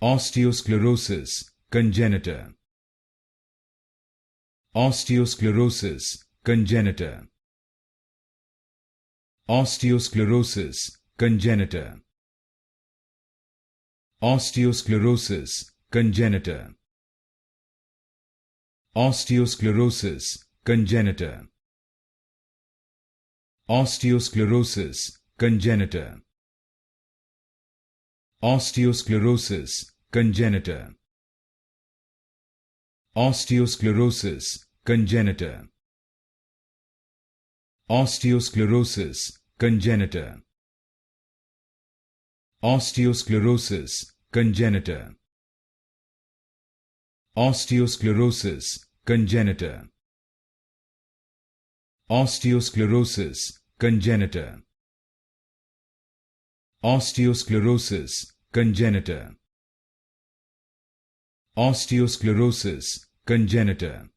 Osteosclerosis Congenita. Osteosclerosis Congenita. Osteosclerosis Congenita. Osteosclerosis Congenita. Osteosclerosis Congenita. Osteosclerosis Congenita. Osteosclerosis Congenita. Osteosclerosis Congenita. Osteosclerosis Congenita. Osteosclerosis Congenita. Osteosclerosis Congenita. Osteosclerosis Congenita. Osteosclerosis Congenita. Osteosclerosis Congenita.